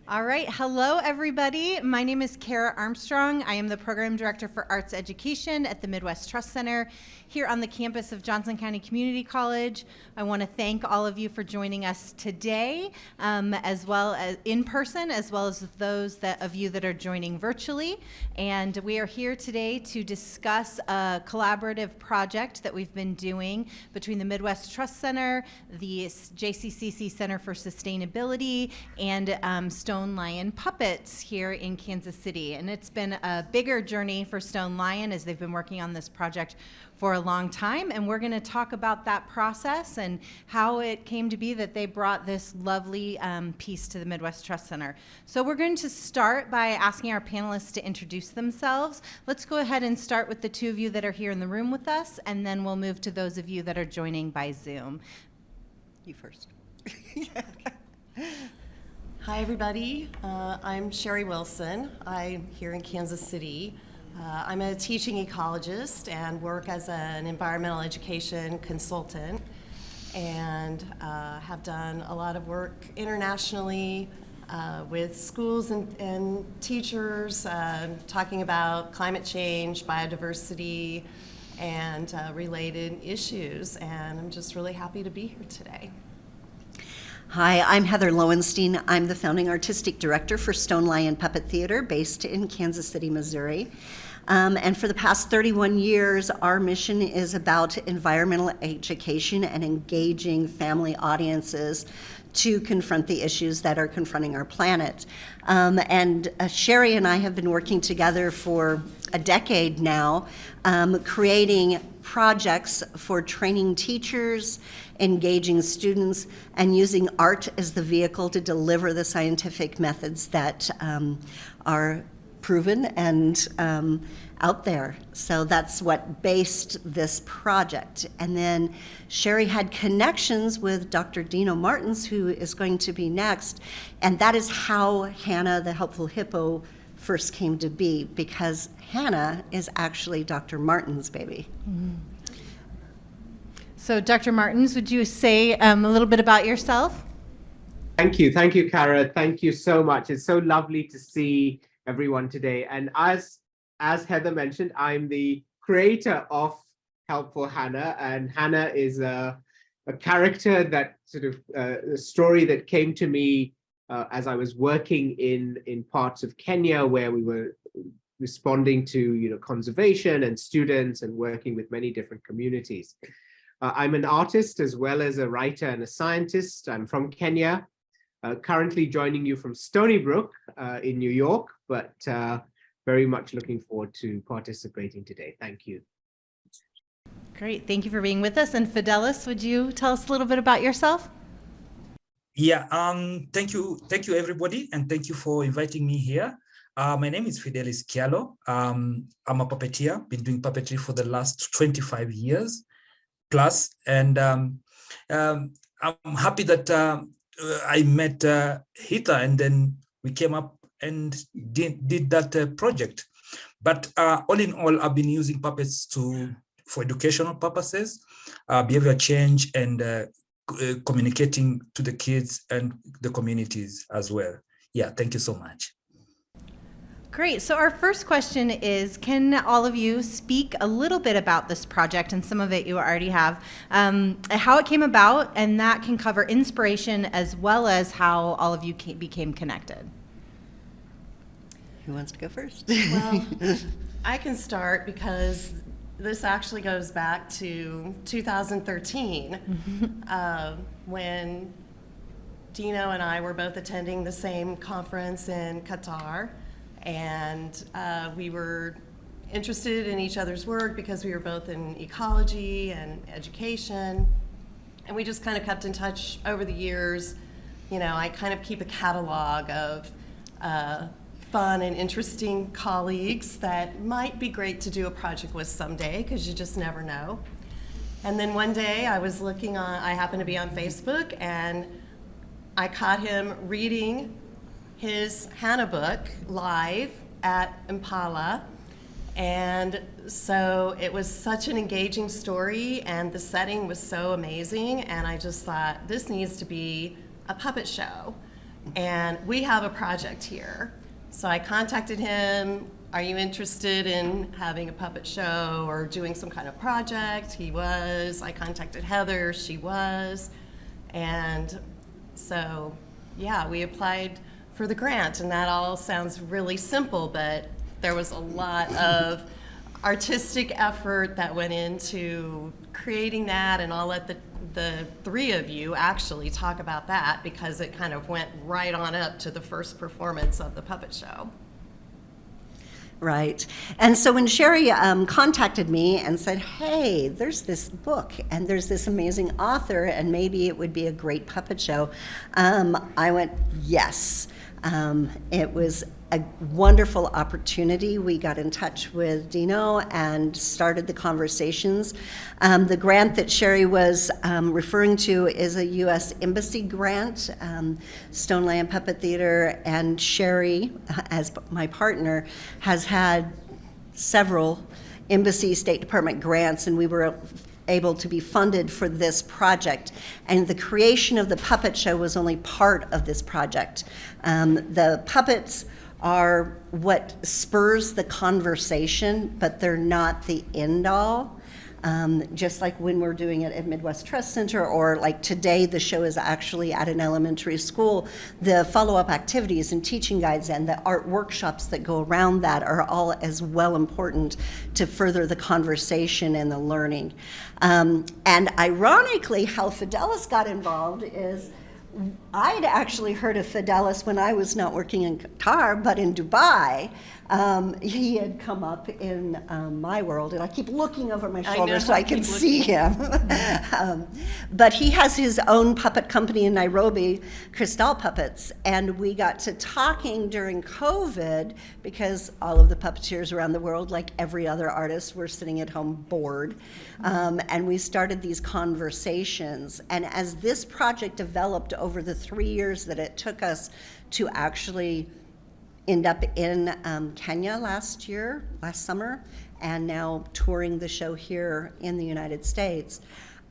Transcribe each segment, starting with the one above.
All right. Hello, everybody. My name is Kara Armstrong. I am the Program Director for Arts Education at the Midwest Trust Center here on the campus of Johnson County Community College. I want to thank all of you for joining us today, as well as in person, as well as those of you that are joining virtually. And we are here today to discuss a collaborative project that we've been doing between the Midwest Trust Center, the JCCC Center for Sustainability, and StoneLion Puppets here in Kansas City. And it's been a bigger journey for StoneLion as they've been working on this project for a long time, and we're going to talk about that process and how it came to be that they brought this lovely piece to the Midwest Trust Center. So we're going to start by asking our panelists to introduce themselves. Let's go ahead and start with the two of you that are here in the room with us, and then we'll move to those of you that are joining by Zoom. You first. Hi, everybody. I'm Sherry Wilson. I'm here in Kansas City. I'm a teaching ecologist and work as an environmental education consultant, and have done a lot of work internationally with schools and teachers, talking about climate change, biodiversity, and related issues. And I'm just really happy to be here today. Hi, I'm Heather Lowenstein. I'm the founding artistic director for StoneLion Puppet Theater based in Kansas City, Missouri. And for the past 31 years, our mission is about environmental education and engaging family audiences to confront the issues that are confronting our planet. And Sherry and I have been working together for a decade now, creating projects for training teachers, engaging students, and using art as the vehicle to deliver the scientific methods that are proven and out there. So that's what based this project. And then Sherry had connections with Dr. Dino Martins, who is going to be next. And that is how Hannah, the Helpful Hippo, first came to be, because Hannah is actually Dr. Martin's baby. Mm-hmm. So Dr. Martins, would you say a little bit about yourself? Thank you, Kara. Thank you so much. It's so lovely to see everyone today. And as Heather mentioned, I'm the creator of Helpful Hannah, and Hannah is a character that sort of a story that came to me as I was working in parts of Kenya where we were responding to conservation and students and working with many different communities. I'm an artist as well as a writer and a scientist. I'm from Kenya, currently joining you from Stony Brook in New York, but very much looking forward to participating today. Thank you. Great, thank you for being with us. And Fidelis, would you tell us a little bit about yourself? Yeah, thank you everybody, and thank you for inviting me here. My name is Fidelis Kialo. I'm a puppeteer, been doing puppetry for the last 25 years plus, and I'm happy that I met Hita, and then we came up and did that project. But all in all, I've been using puppets for educational purposes, behavior change, and communicating to the kids and the communities as well. Yeah, thank you so much. Great. So our first question is, can all of you speak a little bit about this project, and some of it you already have, how it came about, and that can cover inspiration as well as how all of you became connected. Who wants to go first? Well, I can start because this actually goes back to 2013 when Dino and I were both attending the same conference in Qatar, and we were interested in each other's work because we were both in ecology and education, and we just kind of kept in touch over the years. I kind of keep a catalog of fun and interesting colleagues that might be great to do a project with someday, because you just never know. And then one day I happened to be on Facebook, and I caught him reading his Hannah book live at Mpala. And so it was such an engaging story, and the setting was so amazing, and I just thought, this needs to be a puppet show. and we have a project here. So I contacted him, are you interested in having a puppet show or doing some kind of project? He was. I contacted Heather, she was. And so, yeah, we applied for the grant, and that all sounds really simple, but there was a lot of artistic effort that went into creating that, and I'll let the three of you actually talk about that because it kind of went right on up to the first performance of the puppet show. Right. And so when Sherry contacted me and said, hey, there's this book and there's this amazing author and maybe it would be a great puppet show, I went, yes. It was a wonderful opportunity. We got in touch with Dino and started the conversations. The grant that Sherry was referring to is a U.S. Embassy grant. StoneLion Puppet Theater and Sherry, as my partner, has had several Embassy State Department grants, and we were able to be funded for this project. And the creation of the puppet show was only part of this project. The puppets are what spurs the conversation, but they're not the end all. Just like when we're doing it at Midwest Trust Center, or like today, the show is actually at an elementary school. The follow-up activities and teaching guides and the art workshops that go around that are all as well important to further the conversation and the learning. And ironically, how Fidelis got involved is I'd actually heard of Fidelis when I was not working in Qatar, but in Dubai. He had come up in my world, and I keep looking over my shoulder so I can see him. But he has his own puppet company in Nairobi, Krystal Puppets, and we got to talking during COVID because all of the puppeteers around the world, like every other artist, were sitting at home bored. And we started these conversations. And as this project developed over the 3 years that it took us to actually end up in Kenya last summer, and now touring the show here in the United States,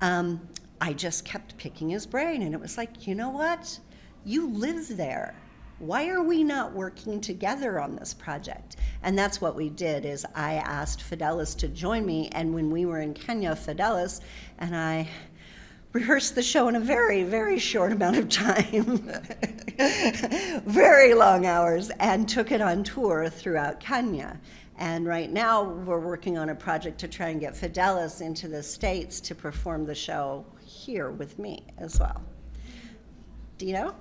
I just kept picking his brain, and it was like, you know what? You live there. Why are we not working together on this project? And that's what we did, is I asked Fidelis to join me, and when we were in Kenya, Fidelis and I rehearsed the show in a very, very short amount of time, very long hours, and took it on tour throughout Kenya. And right now, we're working on a project to try and get Fidelis into the States to perform the show here with me as well. Dino?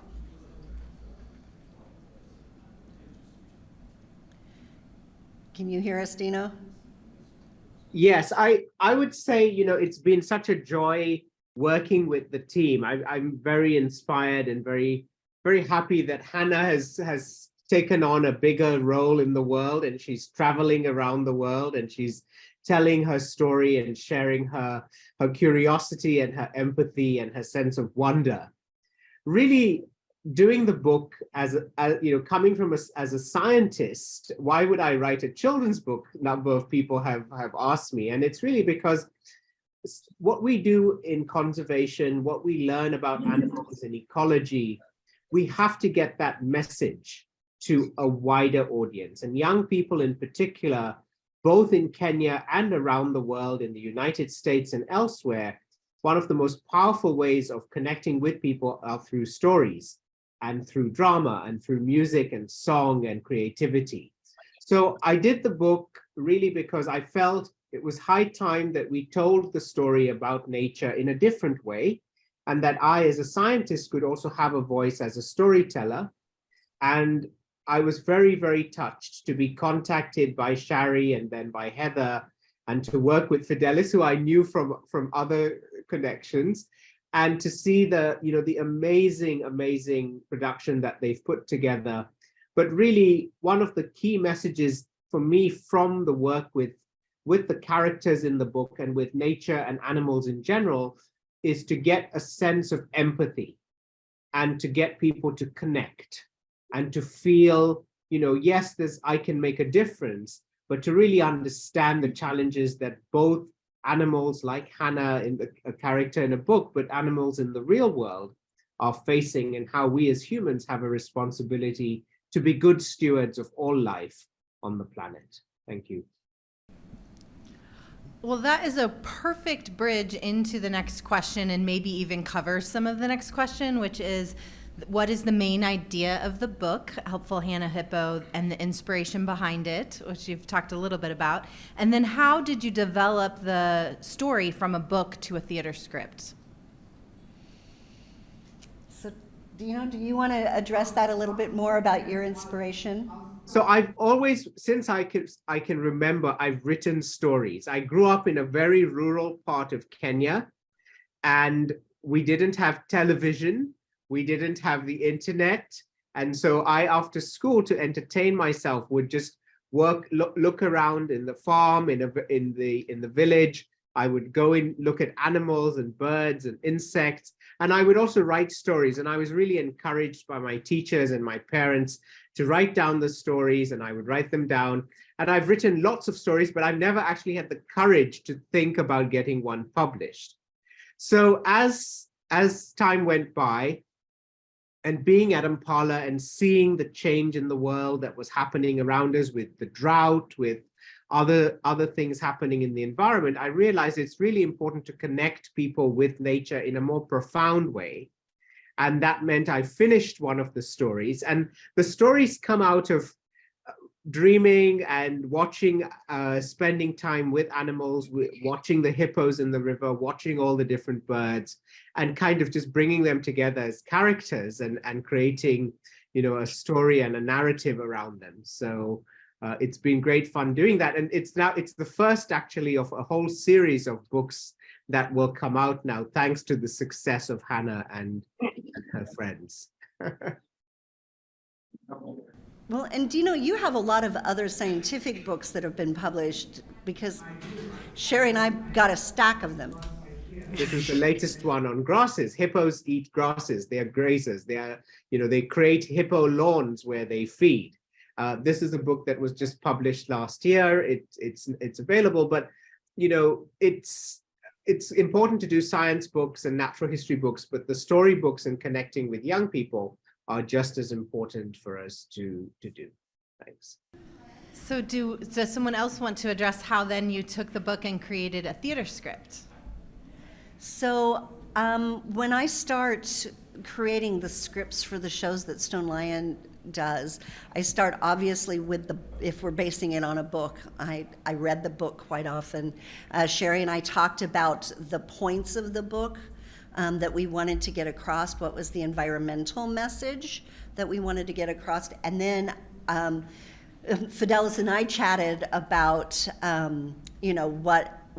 Can you hear us, Dino? Yes, I would say, it's been such a joy working with the team. I'm very inspired and very, very happy that Hannah has taken on a bigger role in the world, and she's traveling around the world, and she's telling her story and sharing her curiosity and her empathy and her sense of wonder. Really doing the book as coming from as a scientist, why would I write a children's book? A number of people have asked me, and it's really because what we do in conservation, what we learn about animals and ecology, we have to get that message to a wider audience, and young people in particular, both in Kenya and around the world, in the United States and elsewhere. One of the most powerful ways of connecting with people are through stories and through drama and through music and song and creativity. So I did the book really because I felt it was high time that we told the story about nature in a different way, and that I, as a scientist, could also have a voice as a storyteller. And I was very, very touched to be contacted by Shari and then by Heather, and to work with Fidelis, who I knew from other connections, and to see the amazing production that they've put together. But really, one of the key messages for me from the work with the characters in the book and with nature and animals in general is to get a sense of empathy and to get people to connect and to feel, yes, I can make a difference, but to really understand the challenges that both animals like Hannah, a character in a book, but animals in the real world are facing and how we as humans have a responsibility to be good stewards of all life on the planet. Thank you. Well, that is a perfect bridge into the next question, and maybe even covers some of the next question, which is, what is the main idea of the book, Helpful Hannah Hippo, and the inspiration behind it, which you've talked a little bit about? And then how did you develop the story from a book to a theater script? So, Dino, do you want to address that a little bit more about your inspiration? So I've always, since I can remember, I've written stories. I grew up in a very rural part of Kenya, and we didn't have television. We didn't have the internet. And so I, after school, to entertain myself, would just look around in the farm, in the village. I would go in, look at animals and birds and insects. And I would also write stories. And I was really encouraged by my teachers and my parents to write down the stories, and I would write them down. And I've written lots of stories, but I've never actually had the courage to think about getting one published. So as time went by, and being at Mpala and seeing the change in the world that was happening around us with the drought, with other things happening in the environment, I realized it's really important to connect people with nature in a more profound way. And that meant I finished one of the stories. And the stories come out of dreaming and watching, spending time with animals, watching the hippos in the river, watching all the different birds, and kind of just bringing them together as characters and creating, a story and a narrative around them. So it's been great fun doing that. And it's the first actually of a whole series of books that will come out now, thanks to the success of Hannah and her friends. Well, and Dino, you have a lot of other scientific books that have been published, because Sherry and I got a stack of them. This is the latest one on grasses. Hippos eat grasses. They are grazers. They create hippo lawns where they feed. This is a book that was just published last year. It's available, but it's important to do science books and natural history books, but the story books and connecting with young people are just as important for us to do. Thanks. So does someone else want to address how then you took the book and created a theater script? So when I start creating the scripts for the shows that StoneLion does, I start obviously with if we're basing it on a book, I read the book quite often. Sherry and I talked about the points of the book that we wanted to get across, what was the environmental message that we wanted to get across. And then Fidelis and I chatted about,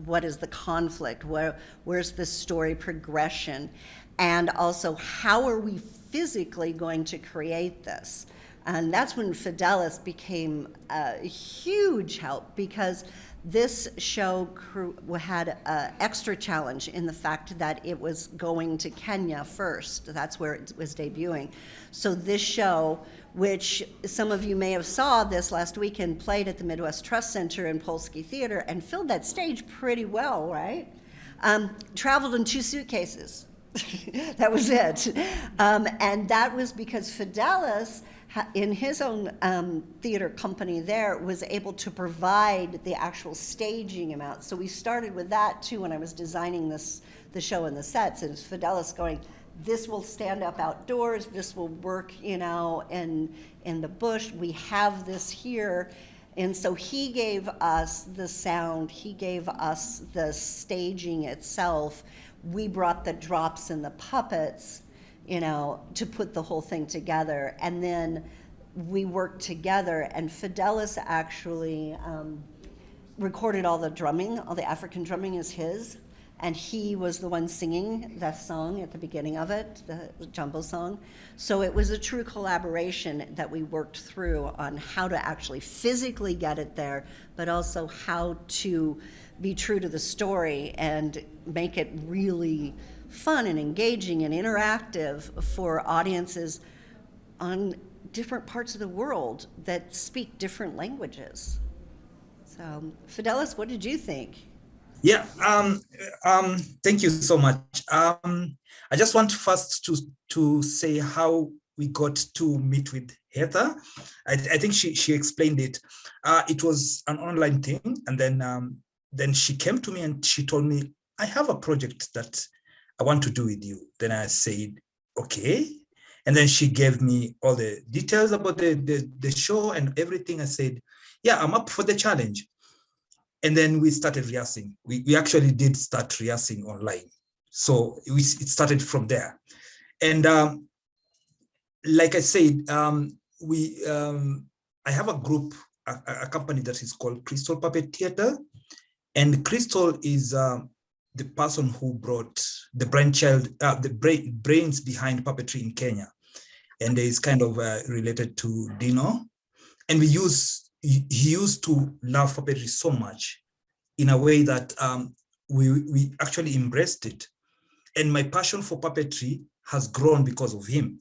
what is the conflict? Where's the story progression? And also, how are we physically going to create this? And that's when Fidelis became a huge help, because this show had an extra challenge in the fact that it was going to Kenya first. That's where it was debuting. So this show, which some of you may have saw this last weekend, played at the Midwest Trust Center in Polski Theater and filled that stage pretty well, right? Traveled in 2 suitcases. That was it. And that was because Fidelis, in his own theater company there, was able to provide the actual staging amount. So we started with that too when I was designing the show and the sets. And it's Fidelis going, this will stand up outdoors, this will work, in the bush. We have this here. And so he gave us the sound, he gave us the staging itself. We brought the drops and the puppets, to put the whole thing together. And then we worked together, and Fidelis actually recorded all the drumming, all the African drumming is his, and he was the one singing that song at the beginning of it, the jumbo song. So it was a true collaboration that we worked through on how to actually physically get it there, but also how to be true to the story and make it really fun and engaging and interactive for audiences on different parts of the world that speak different languages. So, Fidelis, what did you think? Yeah, thank you so much. I just want first to say how we got to meet with Heather. I think she explained it. It was an online thing, and then she came to me and she told me, I have a project that I want to do with you. Then I said, okay. And then she gave me all the details about the show and everything. I said, yeah, I'm up for the challenge. And then we started rehearsing. We actually did start rehearsing online. So it started from there. And like I said, I have a group, a company that is called Krystal Puppet Theater. And Krystal is the person who brought the brains behind puppetry in Kenya. And is kind of related to Dino. And he used to love puppetry so much in a way that we actually embraced it. And my passion for puppetry has grown because of him.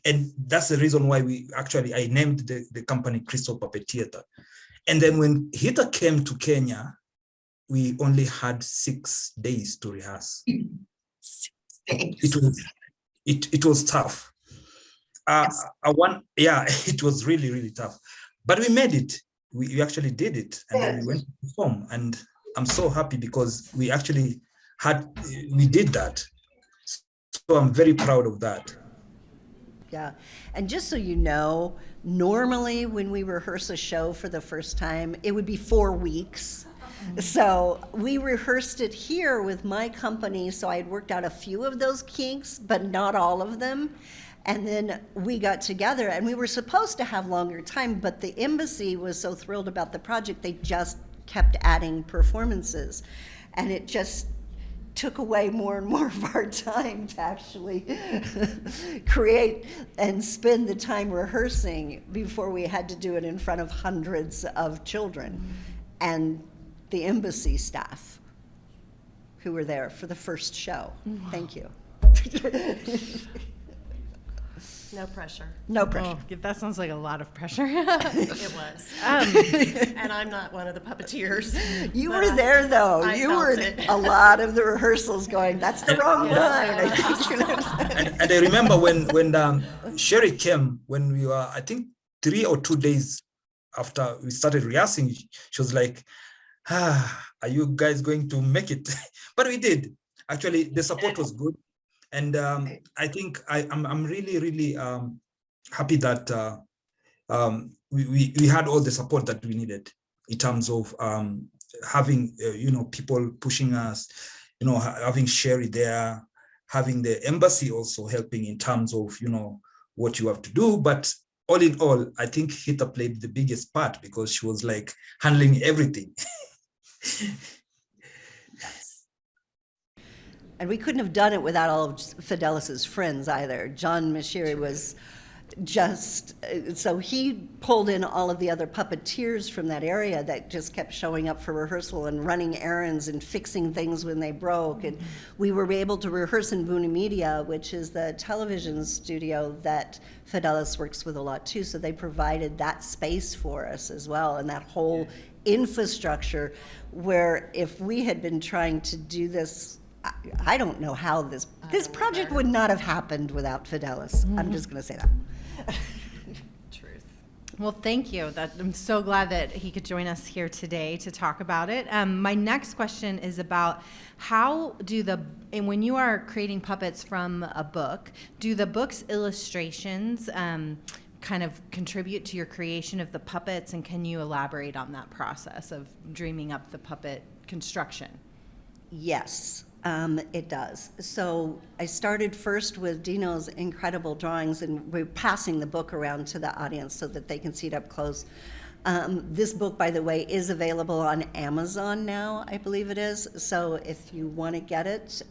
And that's the reason why I named the company Krystal Puppet Theater. And then when Heather came to Kenya, we only had 6 days to rehearse. It was tough. It was really, really tough. But we made it. We actually did it. And then we went to perform. And I'm so happy because we actually did that. So I'm very proud of that. Yeah, and just so you know, normally when we rehearse a show for the first time, it would be 4 weeks. So we rehearsed it here with my company, so I had worked out a few of those kinks, but not all of them. And then we got together, and we were supposed to have longer time, but the embassy was so thrilled about the project, they just kept adding performances. And it just took away more and more of our time to actually create and spend the time rehearsing before we had to do it in front of hundreds of children and the embassy staff who were there for the first show. Thank you. No pressure. No pressure. Oh, that sounds like a lot of pressure. It was. And I'm not one of the puppeteers. You but were there though. I You felt were it. a lot of the rehearsals going, that's the wrong line. I think. And I remember when Sherry came, when we were, I think 3 or 2 days after we started rehearsing, she was like, are you guys going to make it? But we did. Actually, the support was good. And I think I'm really, really happy that we had all the support that we needed in terms of having, people pushing us, having Sherry there, having the embassy also helping in terms of, what you have to do. But all in all, I think Heather played the biggest part because she was like handling everything. And we couldn't have done it without all of Fidelis's friends either. John Mashiri was so he pulled in all of the other puppeteers from that area that just kept showing up for rehearsal and running errands and fixing things when they broke. And we were able to rehearse in Buna Media, which is the television studio that Fidelis works with a lot too. So they provided that space for us as well, and that whole infrastructure where if we had been trying to do this, I don't know how this project would not have happened without Fidelis. I'm just going to say that. Truth. Well, thank you. I'm so glad that he could join us here today to talk about it. My next question is about and when you are creating puppets from a book, do the book's illustrations kind of contribute to your creation of the puppets, and can you elaborate on that process of dreaming up the puppet construction? Yes. It does. So I started first with Dino's incredible drawings, and we're passing the book around to the audience so that they can see it up close. This book, by the way, is available on Amazon now, I believe it is. So if you want to get it,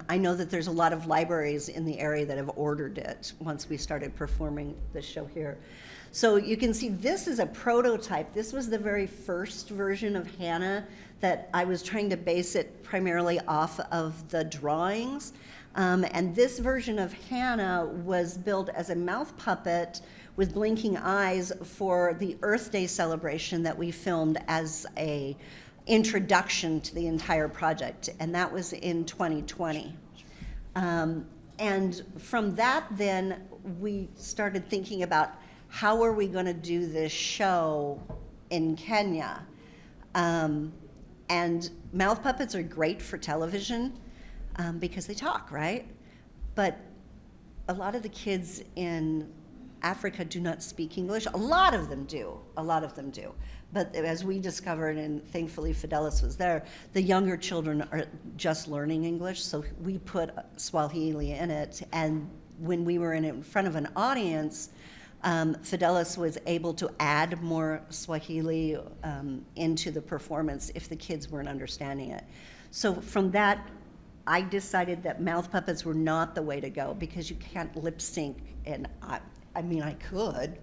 I know that there's a lot of libraries in the area that have ordered it once we started performing the show here. So you can see this is a prototype. This was the very first version of Hannah that I was trying to base it primarily off of the drawings. And this version of Hannah was built as a mouth puppet with blinking eyes for the Earth Day celebration that we filmed as a introduction to the entire project, and that was in 2020. And from that, then, we started thinking about how are we going to do this show in Kenya. And mouth puppets are great for television because they talk, right? But a lot of the kids in Africa do not speak English. A lot of them do. But as we discovered, and thankfully Fidelis was there, the younger children are just learning English, so we put Swahili in it. And when we were in front of an audience, Fidelis was able to add more Swahili into the performance if the kids weren't understanding it. So from that, I decided that mouth puppets were not the way to go because you can't lip sync, and I mean, I could,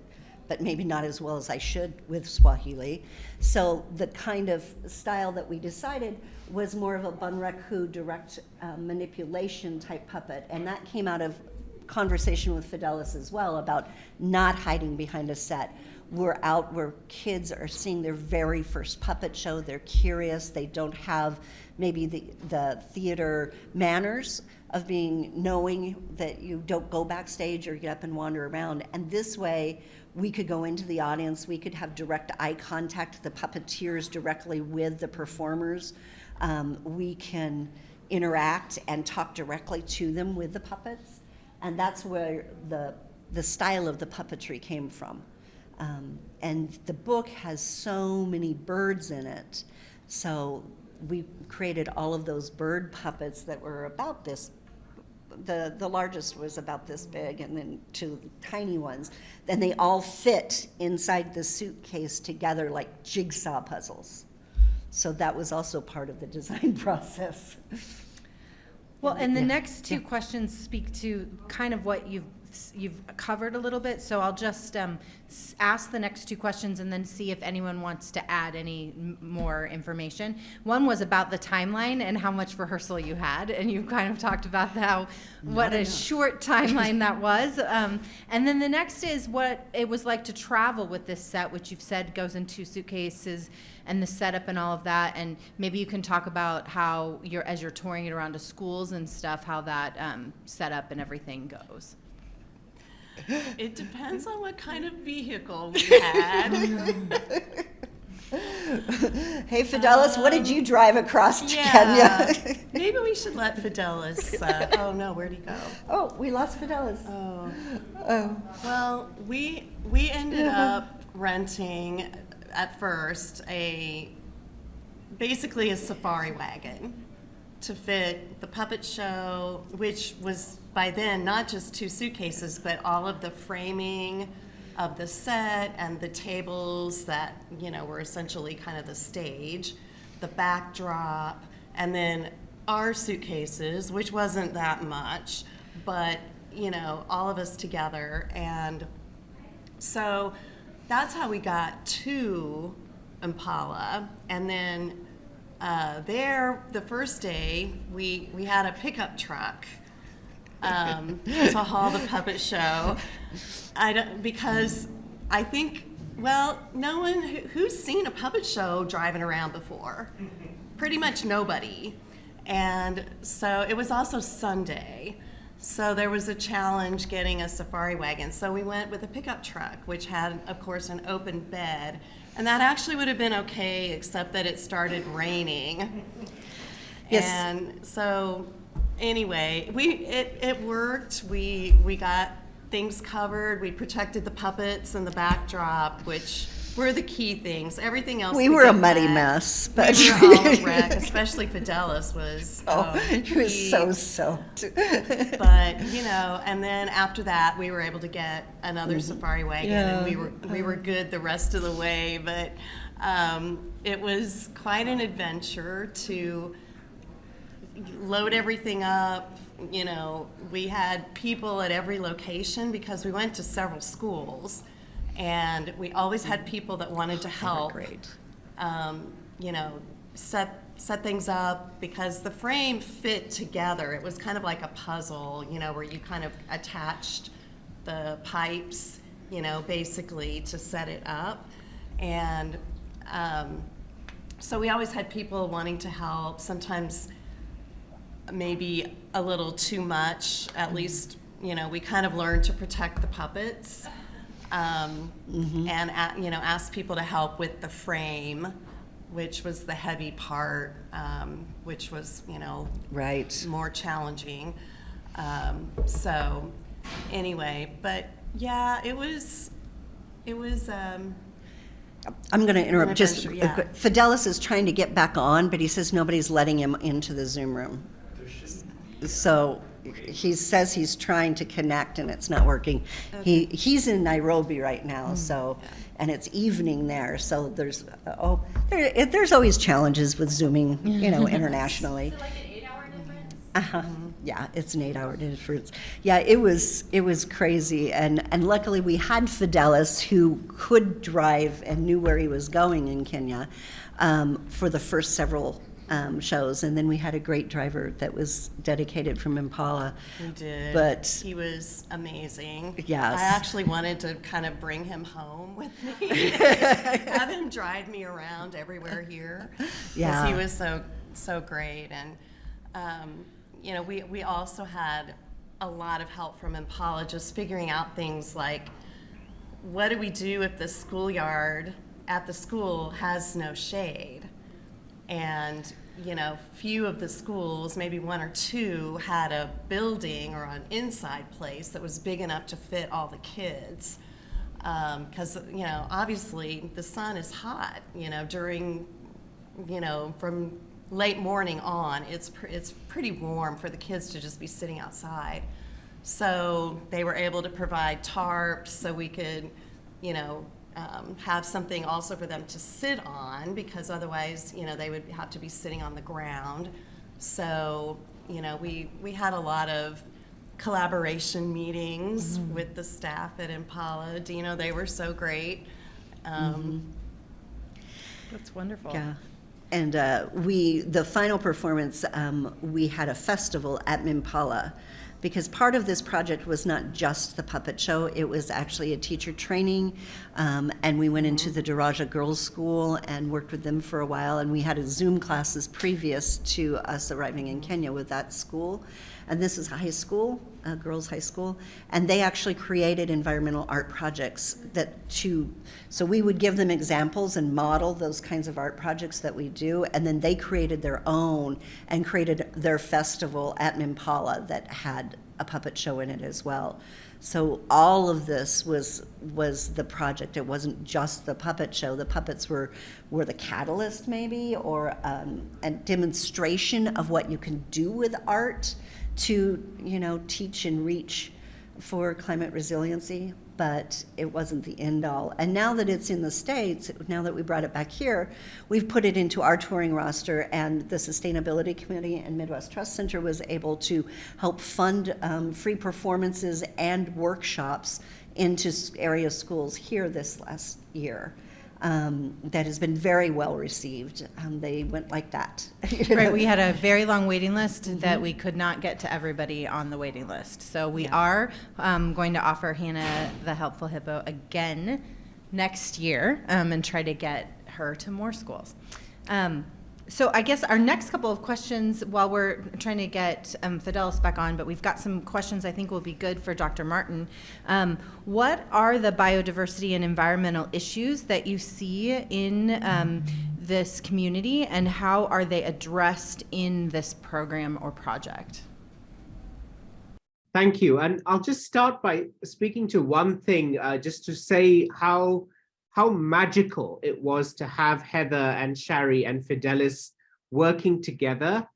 but maybe not as well as I should with Swahili. So the kind of style that we decided was more of a Bunraku direct manipulation type puppet, and that came out of conversation with Fidelis as well about not hiding behind a set. We're out where kids are seeing their very first puppet show. They're curious. They don't have maybe the theater manners of knowing that you don't go backstage or get up and wander around. And this way, we could go into the audience. We could have direct eye contact, the puppeteers directly with the performers. We can interact and talk directly to them with the puppets. And that's where the style of the puppetry came from. And the book has so many birds in it. So we created all of those bird puppets that were about this. The largest was about this big, and then two tiny ones. Then they all fit inside the suitcase together like jigsaw puzzles. So that was also part of the design process. Well, and the next two questions speak to kind of what you've covered a little bit, so I'll just ask the next two questions and then see if anyone wants to add any more information. One was about the timeline and how much rehearsal you had, and you kind of talked about what a short timeline that was. And then the next is what it was like to travel with this set, which you've said goes in 2 suitcases, and the setup and all of that. And maybe you can talk about how as you're touring it around to schools and stuff, how that setup and everything goes. It depends on what kind of vehicle we had. Hey, Fidelis, what did you drive across to Kenya? Maybe we should let Fidelis. Oh no, where'd he go? Oh, we lost Fidelis. Oh. Well, we ended up renting at first basically a safari wagon to fit the puppet show, which was by then not just 2 suitcases, but all of the framing of the set and the tables that, were essentially kind of the stage, the backdrop, and then our suitcases, which wasn't that much, but, all of us together. And so that's how we got to Mpala. And then the first day, we had a pickup truck to haul the puppet show. Because I think, no one who's seen a puppet show driving around before. Pretty much nobody. And so it was also Sunday. So there was a challenge getting a safari wagon. So we went with a pickup truck, which had, of course, an open bed. And that actually would have been okay, except that it started raining. Yes. And so anyway, it worked. We got things covered. We protected the puppets and the backdrop, which were the key things. Everything else. We were a muddy mess, but we were all a wreck. Especially Fidelis was. He was so soaked. But and then after that, we were able to get another safari wagon, and we were good the rest of the way. But it was quite an adventure to load everything up. We had people at every location because we went to several schools. And we always had people that wanted to help, set things up, because the frame fit together. It was kind of like a puzzle, where you kind of attached the pipes, basically to set it up. And so we always had people wanting to help. Sometimes maybe a little too much. At least, we kind of learned to protect the puppets, and ask people to help with the frame, which was the heavy part, which was, Right. more challenging. So anyway, but yeah, it was I'm going to interrupt. Just adventure, yeah. Fidelis is trying to get back on, but he says nobody's letting him into the Zoom room. So he says he's trying to connect and it's not working. He's in Nairobi right now, so and it's evening there. So there's there's always challenges with Zooming, internationally. Is it like an 8-hour difference? Uh-huh. Yeah, it's an 8-hour difference. Yeah, it was crazy, and luckily we had Fidelis, who could drive and knew where he was going in Kenya, for the first several shows, and then we had a great driver that was dedicated from Mpala. We did. But he was amazing. Yes. I actually wanted to kind of bring him home with me, have him drive me around everywhere here. Yeah. Because he was so great, and we also had a lot of help from Mpala, just figuring out things like, what do we do if the schoolyard at the school has no shade? And few of the schools, maybe one or two, had a building or an inside place that was big enough to fit all the kids. Because obviously the sun is hot. During from late morning on, it's pretty warm for the kids to just be sitting outside. So they were able to provide tarps so we could, have something also for them to sit on, because otherwise, they would have to be sitting on the ground. So, we had a lot of collaboration meetings with the staff at Mpala. Dino, they were so great. That's wonderful. yeah. And the final performance, we had a festival at Mpala, because part of this project was not just the puppet show, it was actually a teacher training, and we went into the Daraja Girls' School and worked with them for a while, and we had a Zoom classes previous to us arriving in Kenya with that school. And this is high school, girls' high school, and they actually created environmental art projects so we would give them examples and model those kinds of art projects that we do, and then they created their own and created their festival at Mpala that had a puppet show in it as well. So all of this was the project. It wasn't just the puppet show. The puppets were the catalyst, maybe, or a demonstration of what you can do with art to teach and reach for climate resiliency, but it wasn't the end all. And now that it's in the States, now that we brought it back here, we've put it into our touring roster, and the Sustainability Committee and Midwest Trust Center was able to help fund free performances and workshops into area schools here this last year. That has been very well received. They went like that. Right, we had a very long waiting list that we could not get to everybody on the waiting list. So we are going to offer Hannah the Helpful Hippo again next year, and try to get her to more schools. So I guess our next couple of questions, while we're trying to get Fidelis back on, but we've got some questions I think will be good for Dr. Martin. What are the biodiversity and environmental issues that you see in this community, and how are they addressed in this program or project? Thank you. And I'll just start by speaking to one thing, just to say how magical it was to have Heather and Shari and Fidelis working together.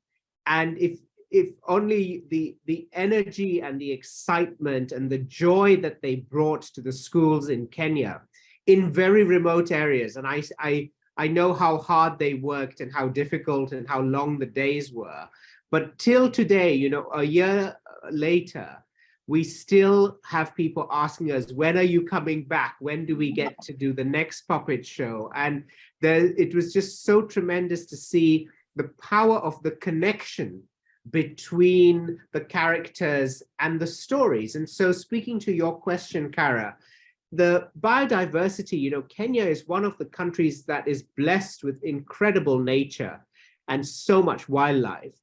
And if only the energy and the excitement and the joy that they brought to the schools in Kenya in very remote areas. And I know how hard they worked and how difficult and how long the days were. But till today, a year later, we still have people asking us, when are you coming back? When do we get to do the next puppet show? And it was just so tremendous to see the power of the connection between the characters and the stories. And so, speaking to your question, Kara, the biodiversity, Kenya is one of the countries that is blessed with incredible nature and so much wildlife.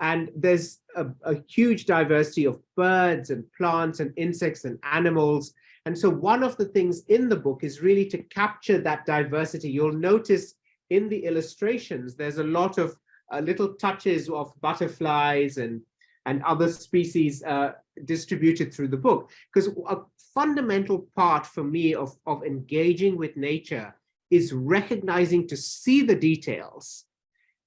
And there's a huge diversity of birds and plants and insects and animals. And so one of the things in the book is really to capture that diversity. You'll notice in the illustrations, there's a lot of little touches of butterflies and other species distributed through the book. Because a fundamental part for me of engaging with nature is recognizing to see the details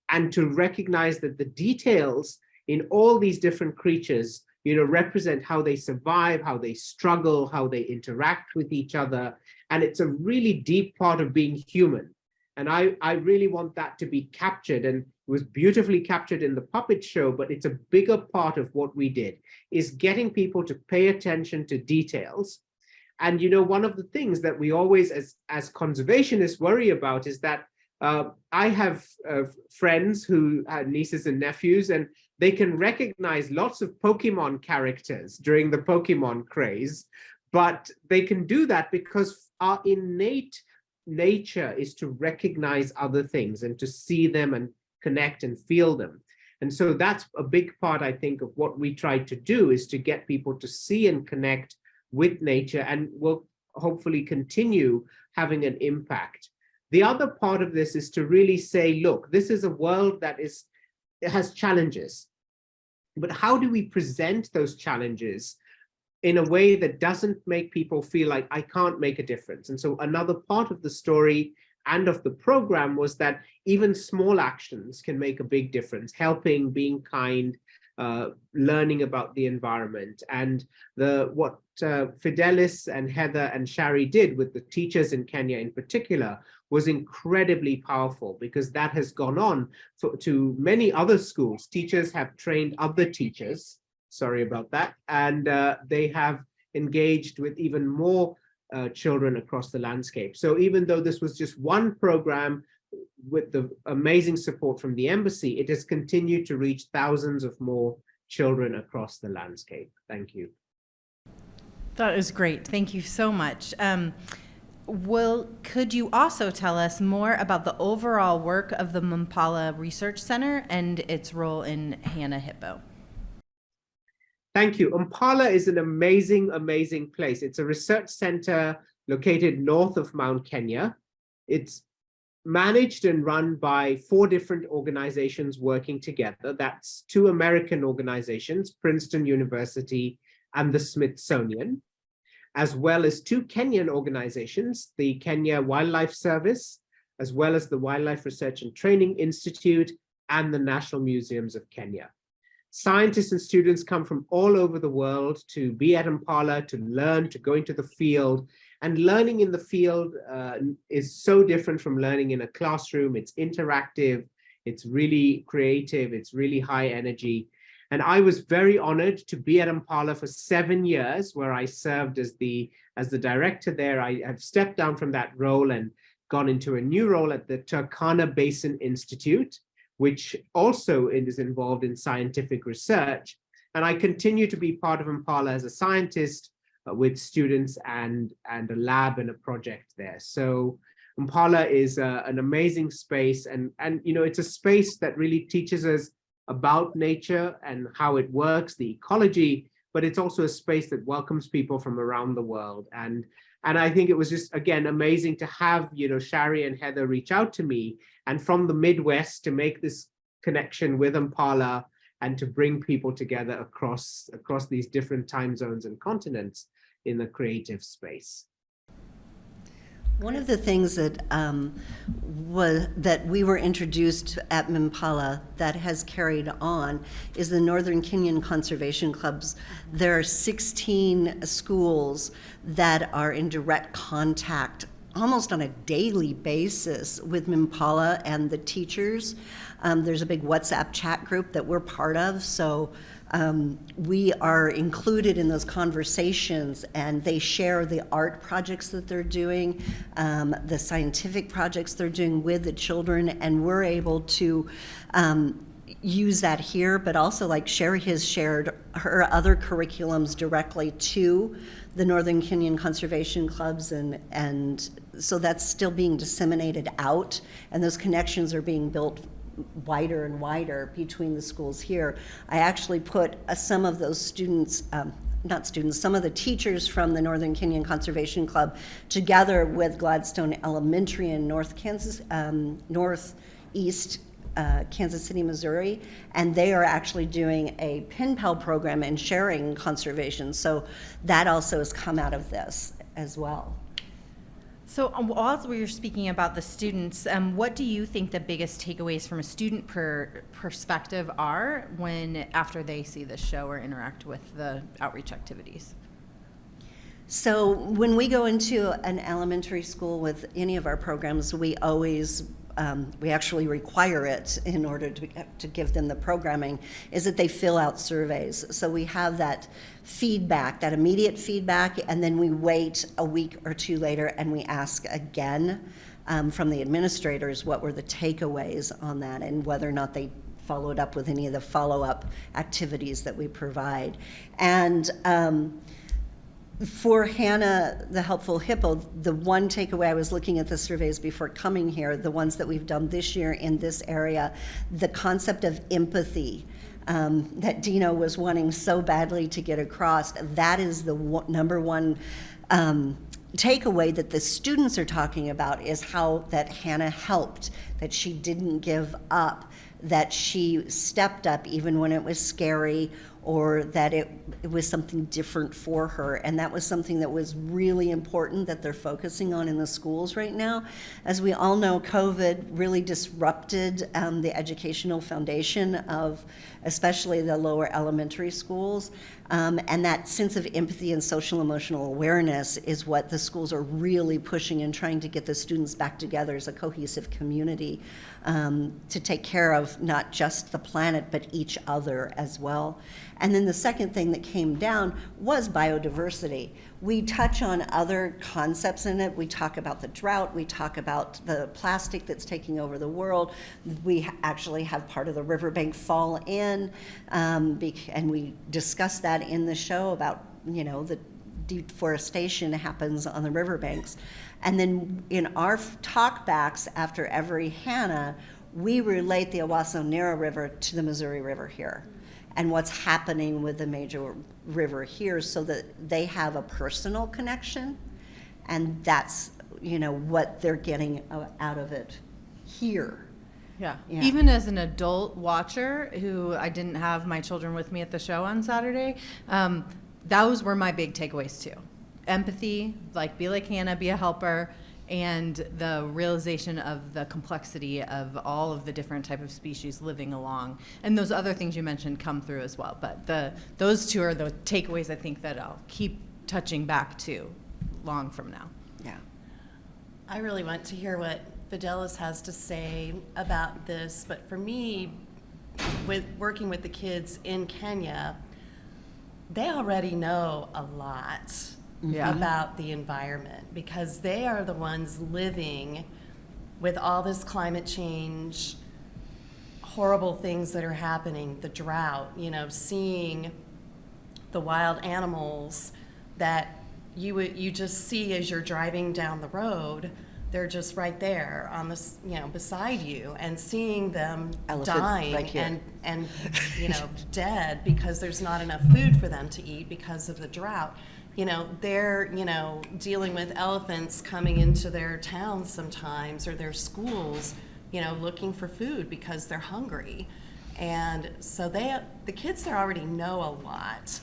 and to recognize that the details in all these different creatures, represent how they survive, how they struggle, how they interact with each other. And it's a really deep part of being human. And I really want that to be captured, and it was beautifully captured in the puppet show, but it's a bigger part of what we did, is getting people to pay attention to details. And one of the things that we always, as conservationists, worry about is that I have friends who have nieces and nephews, and they can recognize lots of Pokemon characters during the Pokemon craze, but they can do that because our innate nature is to recognize other things and to see them and connect and feel them. And so that's a big part, I think, of what we try to do, is to get people to see and connect with nature, and we'll hopefully continue having an impact. The other part of this is to really say, look, this is a world that has challenges, but how do we present those challenges in a way that doesn't make people feel like I can't make a difference? And so another part of the story and of the program was that even small actions can make a big difference, helping, being kind, learning about the environment. And what Fidelis and Heather and Shari did with the teachers in Kenya in particular was incredibly powerful, because that has gone on to many other schools. Teachers have trained other teachers, sorry about that, and they have engaged with even more children across the landscape. So even though this was just one program with the amazing support from the embassy, it has continued to reach thousands of more children across the landscape. Thank you. That is great. Thank you so much. Could you also tell us more about the overall work of the Mpala Research Center and its role in Hana Hippo? Thank you. Mpala is an amazing, amazing place. It's a research center located north of Mount Kenya. It's managed and run by 4 different organizations working together. That's 2 American organizations, Princeton University and the Smithsonian, as well as 2 Kenyan organizations, the Kenya Wildlife Service, as well as the Wildlife Research and Training Institute and the National Museums of Kenya. Scientists and students come from all over the world to be at Mpala, to learn, to go into the field. And learning in the field is so different from learning in a classroom. It's interactive, it's really creative, it's really high energy. And I was very honored to be at Mpala for 7 years, where I served as the director there. I have stepped down from that role and gone into a new role at the Turkana Basin Institute, which also is involved in scientific research. And I continue to be part of Mpala as a scientist with students and a lab and a project there. So Mpala is an amazing space, and it's a space that really teaches us about nature and how it works, the ecology, but it's also a space that welcomes people from around the world. And I think it was just, again, amazing to have, Shari and Heather reach out to me, and from the Midwest to make this connection with Mpala and to bring people together across these different time zones and continents in the creative space. One of the things that that we were introduced at Mpala that has carried on is the Northern Kenyan Conservation Clubs. There are 16 schools that are in direct contact almost on a daily basis with Mpala and the teachers. There's a big WhatsApp chat group that we're part of, so we are included in those conversations, and they share the art projects that they're doing, the scientific projects they're doing with the children, and we're able to use that here, but also, like Sherry has shared her other curriculums directly to the Northern Kenyan Conservation Clubs, and so that's still being disseminated out, and those connections are being built wider and wider between the schools here. I actually put some of those students, not students, some of the teachers from the Northern Kenyan Conservation Club together with Gladstone Elementary in northeast Kansas City, Missouri, and they are actually doing a pen pal program and sharing conservation. So that also has come out of this as well. So while we were speaking about the students, what do you think the biggest takeaways from a student perspective are after they see the show or interact with the outreach activities? So when we go into an elementary school with any of our programs, we always we actually require it in order to give them the programming, is that they fill out surveys. So we have that feedback, that immediate feedback, and then we wait a week or two later and we ask again from the administrators what were the takeaways on that and whether or not they followed up with any of the follow-up activities that we provide. And for Hannah, the Helpful Hippo, the one takeaway, I was looking at the surveys before coming here, the ones that we've done this year in this area, the concept of empathy that Dino was wanting so badly to get across, that is the number one takeaway that the students are talking about, is how that Hannah helped, that she didn't give up, that she stepped up even when it was scary, or that it was something different for her. And that was something that was really important that they're focusing on in the schools right now. As we all know, COVID really disrupted the educational foundation of especially the lower elementary schools. And that sense of empathy and social emotional awareness is what the schools are really pushing and trying to get the students back together as a cohesive community to take care of not just the planet, but each other as well. And then the second thing that came down was biodiversity. We touch on other concepts in it. We talk about the drought. We talk about the plastic that's taking over the world. We actually have part of the riverbank fall in, and we discuss that in the show about, you know, the deforestation happens on the riverbanks. And then in our talkbacks after every Hannah, we relate the Owasso Narrow River to the Missouri River here and what's happening with the major river here, so that they have a personal connection, and that's, you know, what they're getting out of it here. Yeah. Yeah. Even as an adult watcher, who I didn't have my children with me at the show on Saturday, those were my big takeaways too. Empathy, like be like Hannah, be a helper, and the realization of the complexity of all of the different type of species living along. And those other things you mentioned come through as well. But those two are the takeaways I think that I'll keep touching back to long from now. Yeah. I really want to hear what Fidelis has to say about this, but for me, with working with the kids in Kenya, they already know a lot about the environment, because they are the ones living with all this climate change, horrible things that are happening, the drought, you know, seeing the wild animals that you just see as you're driving down the road. They're just right there on this, you know, beside you, and seeing them Elephant dying right here. and you know, dead because there's not enough food for them to eat because of the drought. You know, they're, you know, dealing with elephants coming into their towns sometimes, or their schools, you know, looking for food because they're hungry. And so the kids there already know a lot.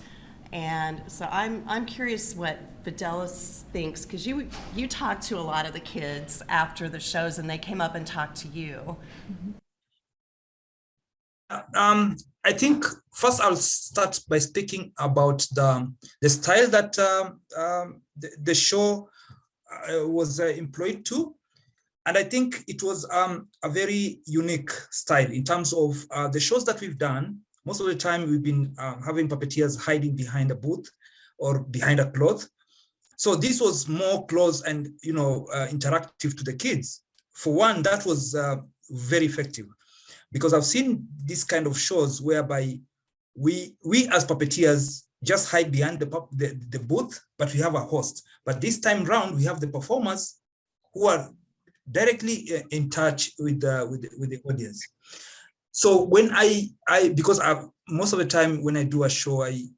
And so I'm curious what Fidelis thinks, because you talked to a lot of the kids after the shows, and they came up and talked to you. I think first I'll start by speaking about the style that the show was employed to. And I think it was a very unique style in terms of the shows that we've done. Most of the time we've been having puppeteers hiding behind a booth or behind a cloth. So this was more close and, you know, interactive to the kids. For one, that was very effective, because I've seen this kind of shows whereby we as puppeteers just hide behind the booth, but we have a host. But this time round, we have the performers who are directly in touch with the audience. So when because most of the time when I do a show, I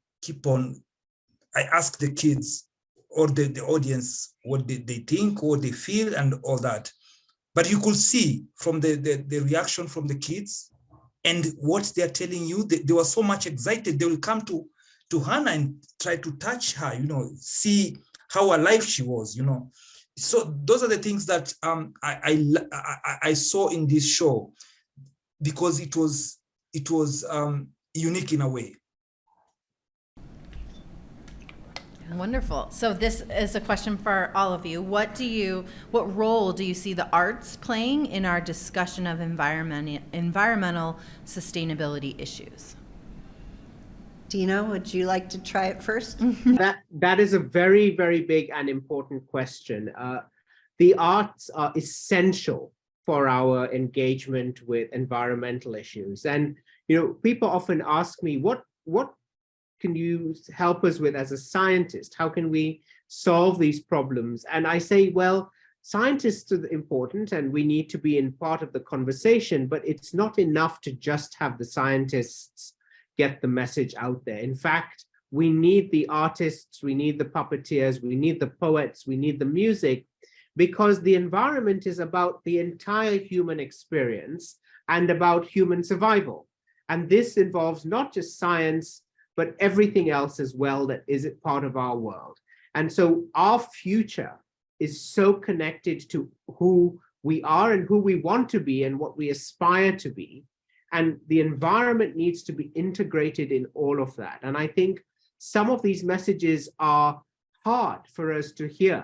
ask the kids or the audience what they think, what they feel, and all that. But you could see from the reaction from the kids and what they're telling you, they were so much excited. They will come to Hannah and try to touch her, see how alive she was, So those are the things that I saw in this show, because it was unique in a way. Wonderful. So this is a question for all of you. What role do you see the arts playing in our discussion of environmental sustainability issues? Dina, would you like to try it first? That is a very, very big and important question. The arts are essential for our engagement with environmental issues. And people often ask me, what can you help us with as a scientist? How can we solve these problems? And I say, well, scientists are important and we need to be in part of the conversation, but it's not enough to just have the scientists get the message out there. In fact, we need the artists, we need the puppeteers, we need the poets, we need the music, because the environment is about the entire human experience and about human survival. And this involves not just science, but everything else as well that is part of our world. And so our future is so connected to who we are and who we want to be and what we aspire to be. And the environment needs to be integrated in all of that. And I think some of these messages are hard for us to hear.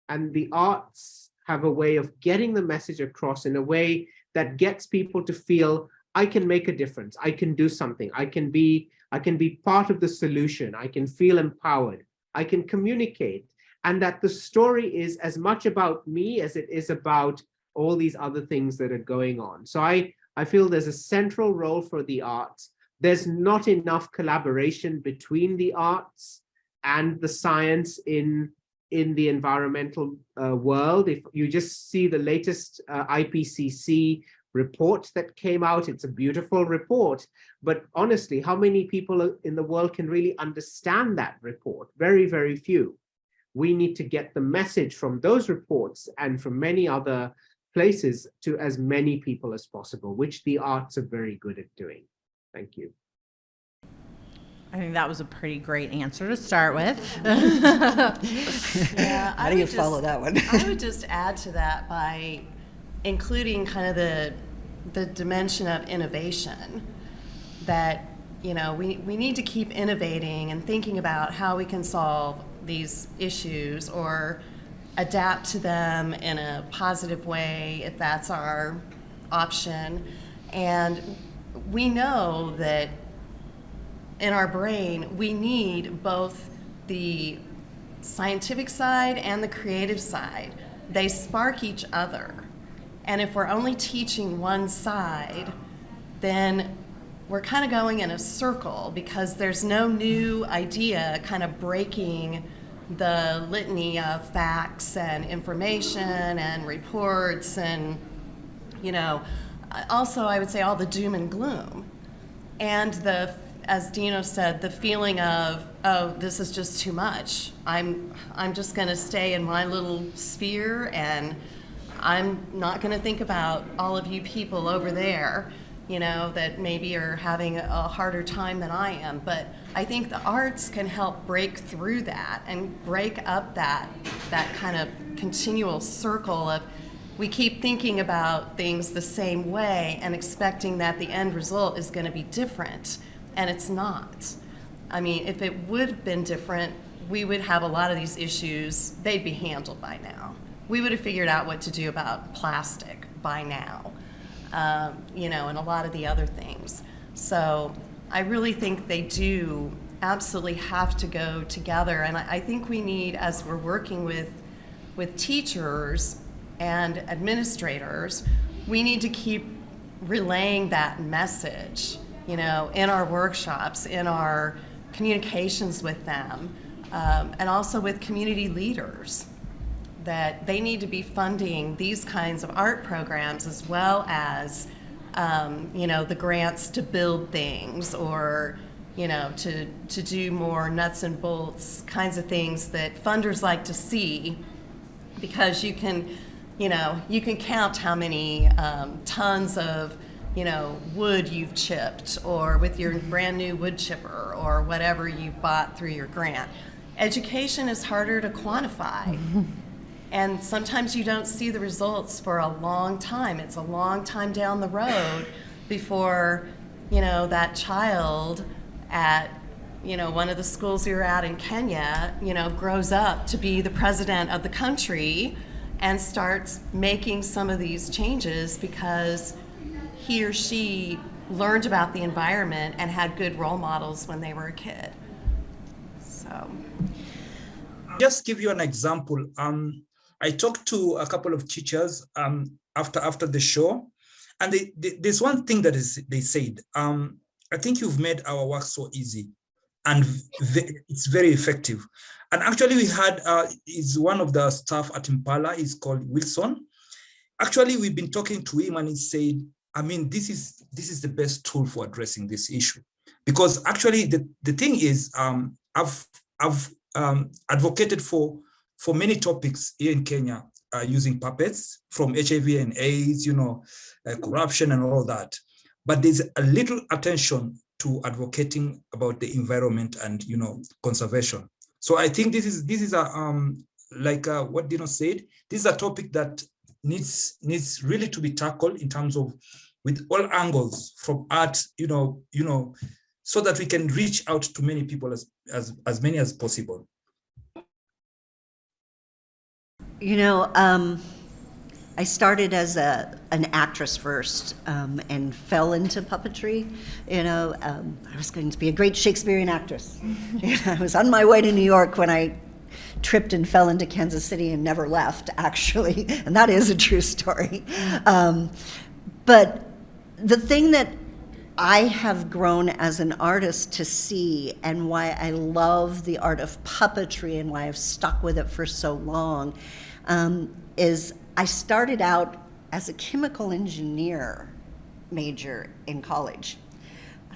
And the arts have a way of getting the message across in a way that gets people to feel, I can make a difference, I can do something, I can be part of the solution, I can feel empowered, I can communicate, and that the story is as much about me as it is about all these other things that are going on. So I feel there's a central role for the arts. There's not enough collaboration between the arts and the science in the environmental world. If you just see the latest IPCC report that came out, it's a beautiful report, but honestly, how many people in the world can really understand that report? Very, very few. We need to get the message from those reports and from many other places to as many people as possible, which the arts are very good at doing. Thank you. I think that was a pretty great answer to start with. Yeah, How do you follow that one? I would just add to that by including kind of the dimension of innovation, that we need to keep innovating and thinking about how we can solve these issues or adapt to them in a positive way if that's our option. And we know that in our brain we need both the scientific side and the creative side. They spark each other. And if we're only teaching one side, then we're kind of going in a circle, because there's no new idea kind of breaking the litany of facts and information and reports and, also I would say all the doom and gloom. And as Dino said, the feeling of, oh, this is just too much. I'm just going to stay in my little sphere, and I'm not going to think about all of you people over there, that maybe are having a harder time than I am. But I think the arts can help break through that and break up that kind of continual circle of, we keep thinking about things the same way and expecting that the end result is going to be different, and it's not. I mean, if it would have been different, we would have a lot of these issues, they'd be handled by now. We would have figured out what to do about plastic by now, and a lot of the other things. So I really think they do absolutely have to go together. And I think we need, as we're working with teachers and administrators, we need to keep relaying that message, in our workshops, in our communications with them, and also with community leaders, that they need to be funding these kinds of art programs as well as, you know, the grants to build things or, you know, to do more nuts and bolts kinds of things that funders like to see, because you can, you know, you can count how many tons of, you know, wood you've chipped, or with your brand new wood chipper, or whatever you bought through your grant. Education is harder to quantify. And sometimes you don't see the results for a long time. It's a long time down the road before, you know, that child at, you know, one of the schools you're at in Kenya, you know, grows up to be the president of the country and starts making some of these changes because he or she learned about the environment and had good role models when they were a kid. So. Just give you an example. I talked to a couple of teachers after the show, and there's one thing that they said, I think you've made our work so easy, and it's very effective. And actually we had, is one of the staff at Mpala, is called Wilson. Actually, we've been talking to him and he said, I mean, this is the best tool for addressing this issue. Because actually the thing is, I've advocated for many topics here in Kenya using puppets, from HIV and AIDS, you know, corruption and all that. But there's a little attention to advocating about the environment and, you know, conservation. So I think this is a like what Dino said. This is a topic that needs really to be tackled in terms of with all angles from art, you know, so that we can reach out to many people as many as possible. You know, I started as an actress first and fell into puppetry. You know, I was going to be a great Shakespearean actress. I was on my way to New York when I tripped and fell into Kansas City and never left, actually, and that is a true story. But the thing that I have grown as an artist to see, and why I love the art of puppetry and why I've stuck with it for so long, is I started out as a chemical engineer major in college.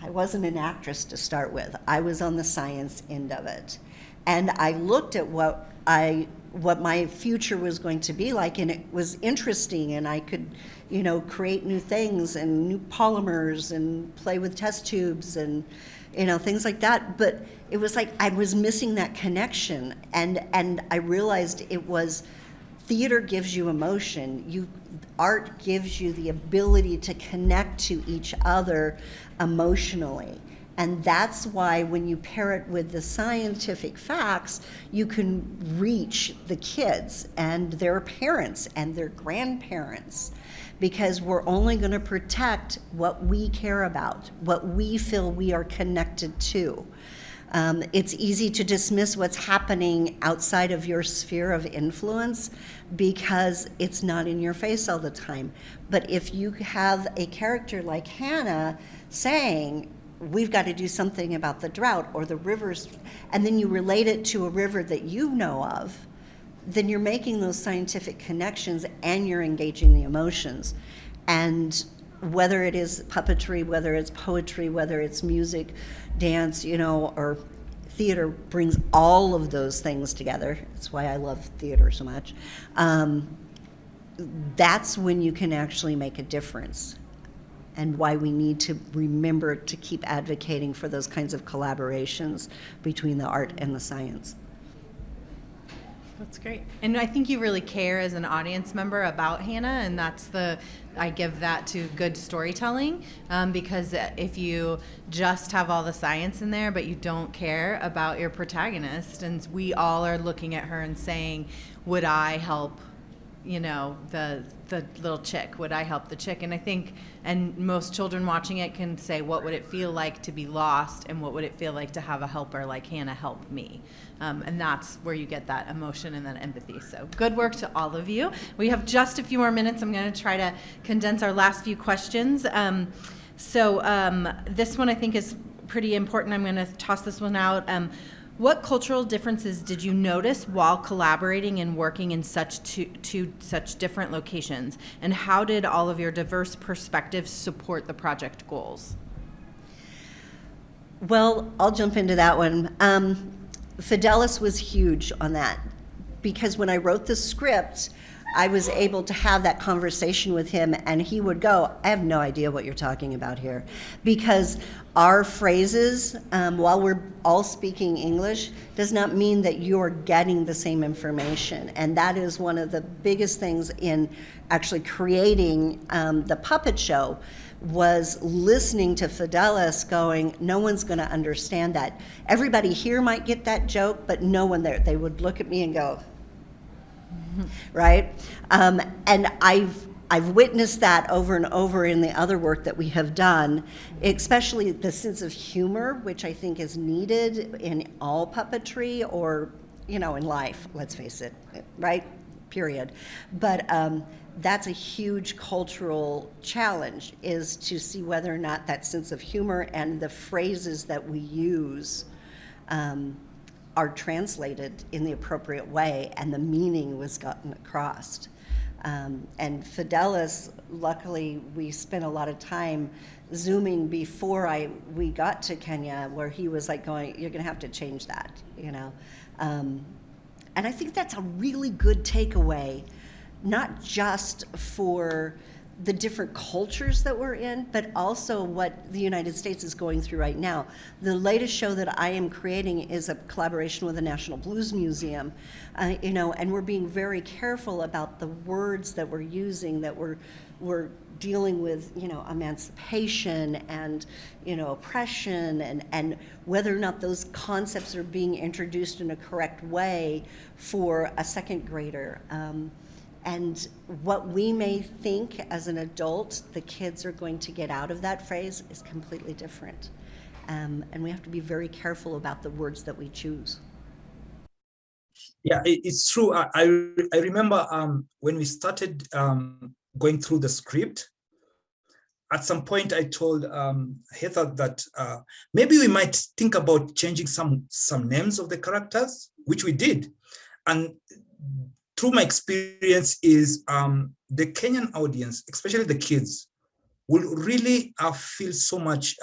I wasn't an actress to start with. I was on the science end of it. And I looked at what my future was going to be like, and it was interesting, and I could, you know, create new things and new polymers and play with test tubes and, you know, things like that. But it was like I was missing that connection, and I realized it was theater gives you emotion. Art gives you the ability to connect to each other emotionally. And that's why when you pair it with the scientific facts, you can reach the kids and their parents and their grandparents, because we're only going to protect what we care about, what we feel we are connected to. It's easy to dismiss what's happening outside of your sphere of influence because it's not in your face all the time. But if you have a character like Hannah saying, we've got to do something about the drought or the rivers, and then you relate it to a river that you know of, then you're making those scientific connections and you're engaging the emotions. And whether it is puppetry, whether it's poetry, whether it's music, dance, you know, or theater, brings all of those things together. That's why I love theater so much. That's when you can actually make a difference, and why we need to remember to keep advocating for those kinds of collaborations between the art and the science. That's great. And I think you really care as an audience member about Hannah, and I give that to good storytelling, because if you just have all the science in there, but you don't care about your protagonist, and we all are looking at her and saying, would I help, you know, the little chick, would I help the chick? And I think, and most children watching it can say, what would it feel like to be lost, and what would it feel like to have a helper like Hannah help me? And that's where you get that emotion and that empathy. So good work to all of you. We have just a few more minutes. I'm going to try to condense our last few questions. This one I think is pretty important. I'm going to toss this one out. What cultural differences did you notice while collaborating and working in such such different locations? And how did all of your diverse perspectives support the project goals? Well, I'll jump into that one. Fidelis was huge on that, because when I wrote the script, I was able to have that conversation with him, and he would go, I have no idea what you're talking about here. Because our phrases, while we're all speaking English, does not mean that you're getting the same information. And that is one of the biggest things in actually creating the puppet show, was listening to Fidelis going, no one's going to understand that. Everybody here might get that joke, but no one there. They would look at me and go, right? And I've witnessed that over and over in the other work that we have done, especially the sense of humor, which I think is needed in all puppetry, or, in life, let's face it, right? Period. But that's a huge cultural challenge, is to see whether or not that sense of humor and the phrases that we use are translated in the appropriate way, and the meaning was gotten across. And Fidelis, luckily, we spent a lot of time Zooming before we got to Kenya, where he was like going, you're going to have to change that, And I think that's a really good takeaway, not just for the different cultures that we're in, but also what the United States is going through right now. The latest show that I am creating is a collaboration with the National Blues Museum, and we're being very careful about the words that we're using, that we're dealing with, emancipation and, oppression, and whether or not those concepts are being introduced in a correct way for a second grader. And what we may think as an adult the kids are going to get out of that phrase is completely different. And we have to be very careful about the words that we choose. Yeah, it's true. I remember when we started going through the script, at some point I told Heather that maybe we might think about changing some names of the characters, which we did. And through my experience is the Kenyan audience, especially the kids, will really feel so much,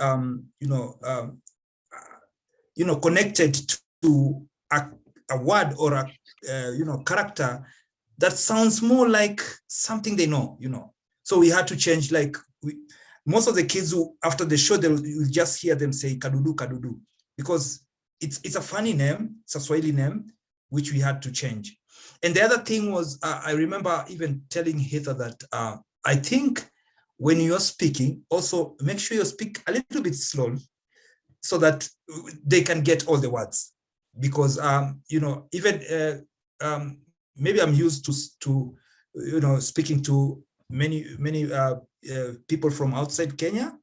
connected to a word or a character that sounds more like something they know, So we had to change, most of the kids who, after the show, you'll just hear them say Kadudu, Kadudu, because it's a funny name, it's a Swahili name, which we had to change. And the other thing was, I remember even telling Heather that I think when you're speaking, also make sure you speak a little bit slowly so that they can get all the words. Because, even maybe I'm used to speaking to many people from outside Kenya.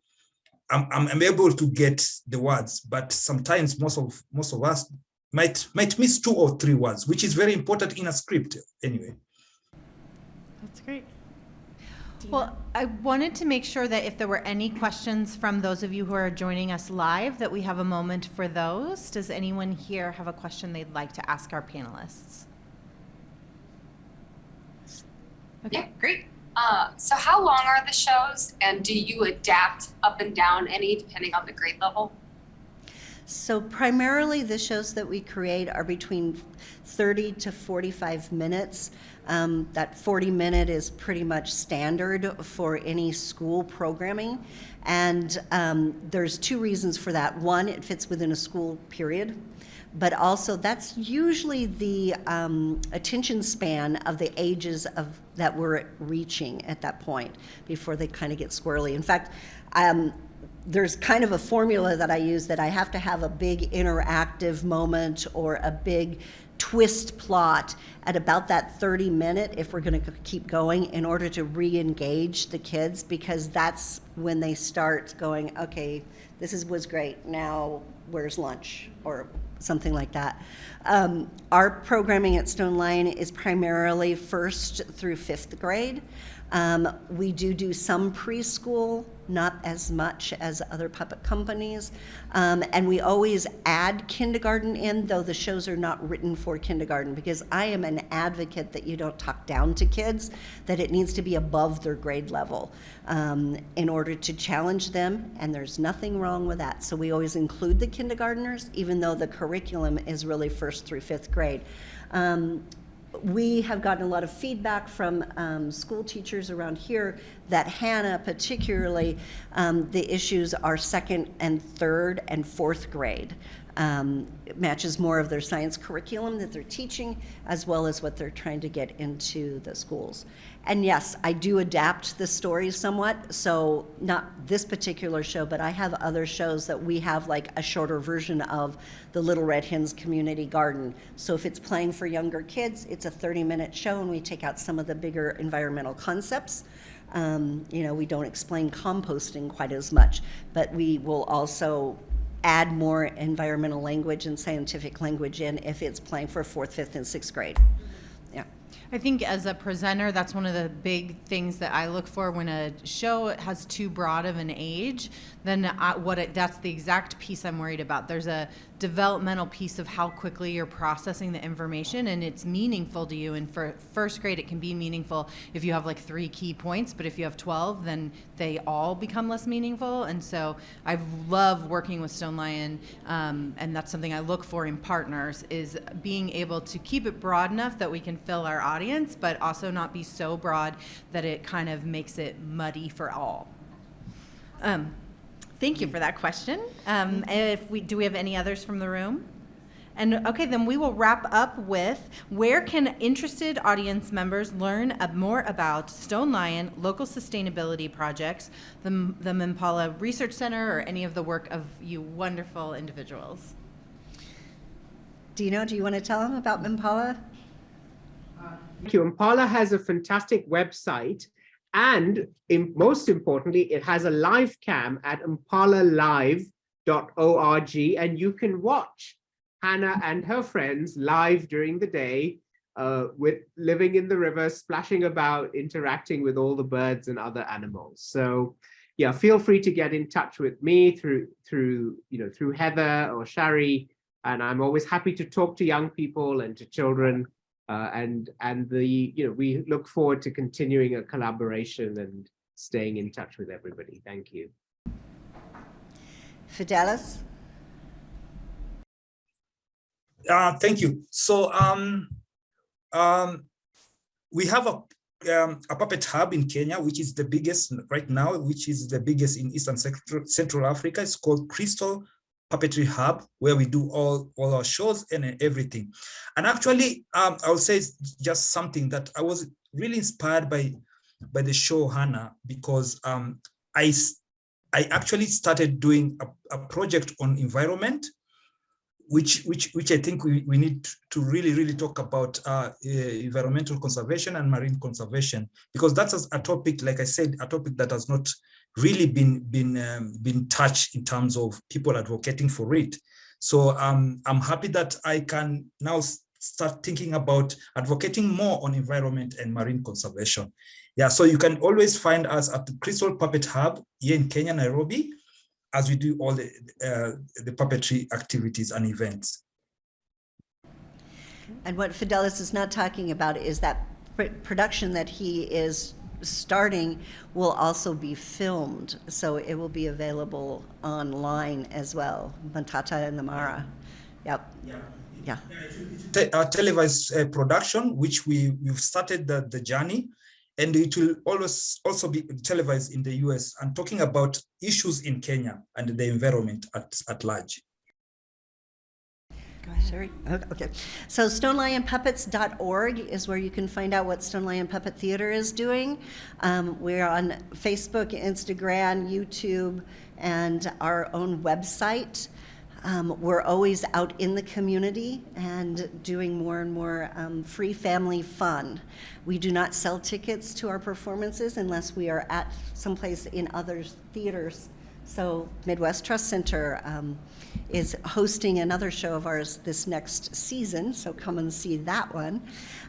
I'm able to get the words, but sometimes most of us might miss 2 or 3 words, which is very important in a script anyway. That's great. Well, I wanted to make sure that if there were any questions from those of you who are joining us live, that we have a moment for those. Does anyone here have a question they'd like to ask our panelists? Okay. Yeah, great. So how long are the shows, and do you adapt up and down any depending on the grade level? So primarily the shows that we create are between 30 to 45 minutes. That 40-minute is pretty much standard for any school programming. And there's 2 reasons for that. One, it fits within a school period, but also that's usually the attention span of the ages that we're reaching at that point before they kind of get squirrely. In fact, there's kind of a formula that I use, that I have to have a big interactive moment or a big twist plot at about that 30-minute if we're going to keep going, in order to re-engage the kids, because that's when they start going, okay, this was great, now where's lunch, or something like that. Our programming at StoneLion is primarily 1st through 5th grade. We do some preschool, not as much as other puppet companies. And we always add kindergarten in, though the shows are not written for kindergarten, because I am an advocate that you don't talk down to kids, that it needs to be above their grade level in order to challenge them, and there's nothing wrong with that. So we always include the kindergartners, even though the curriculum is really 1st through 5th grade. We have gotten a lot of feedback from school teachers around here that Hannah particularly, the issues are 2nd and 3rd and 4th grade. It matches more of their science curriculum that they're teaching, as well as what they're trying to get into the schools. And yes, I do adapt the stories somewhat, so not this particular show, but I have other shows that we have like a shorter version of the Little Red Hens Community Garden. So if it's playing for younger kids, it's a 30-minute show, and we take out some of the bigger environmental concepts. We don't explain composting quite as much, but we will also add more environmental language and scientific language in if it's playing for 4th, 5th, and 6th grade. Yeah. I think as a presenter, that's one of the big things that I look for when a show has too broad of an age. Then that's the exact piece I'm worried about. There's a developmental piece of how quickly you're processing the information, and it's meaningful to you. And for 1st grade, it can be meaningful if you have like 3 key points, but if you have 12, then they all become less meaningful. And so I love working with StoneLion, and that's something I look for in partners, is being able to keep it broad enough that we can fill our audience, but also not be so broad that it kind of makes it muddy for all. Thank you for that question. Do we have any others from the room? And okay, then we will wrap up with, where can interested audience members learn more about StoneLion, local sustainability projects, the Mpala Research Center, or any of the work of you wonderful individuals? Dino, do you want to tell them about Mpala? Thank you. Mpala has a fantastic website, and most importantly, it has a live cam at mpalalive.org, and you can watch Hannah and her friends live during the day, with living in the river, splashing about, interacting with all the birds and other animals. So yeah, feel free to get in touch with me through Heather or Shari, and I'm always happy to talk to young people and to children. We look forward to continuing a collaboration and staying in touch with everybody. Thank you. Fidelis? Thank you. So we have a puppet hub in Kenya, which is the biggest right now, which is the biggest in Eastern Central Africa. It's called Krystal Puppetry Hub, where we do all our shows and everything. And actually, I would say just something that I was really inspired by the show, Hannah, because I actually started doing a project on environment, which I think we need to really talk about environmental conservation and marine conservation, because that's a topic, like I said, a topic that has not really been touched in terms of people advocating for it. So I'm happy that I can now start thinking about advocating more on environment and marine conservation. Yeah, so you can always find us at the Krystal Puppet Hub here in Kenya, Nairobi, as we do all the puppetry activities and events. And what Fidelis is not talking about is that production that he is starting will also be filmed, so it will be available online as well. Matata and the Mara. Yep. Yeah. A televised production, which we've started the journey, and it will always also be televised in the US and talking about issues in Kenya and the environment at large. Go ahead, Sherry. Okay. So StoneLionPuppets.org is where you can find out what StoneLion Puppet Theater is doing. We're on Facebook, Instagram, YouTube, and our own website. We're always out in the community and doing more and more free family fun. We do not sell tickets to our performances unless we are at someplace in other theaters So Midwest Trust Center is hosting another show of ours this next season, so come and see that one.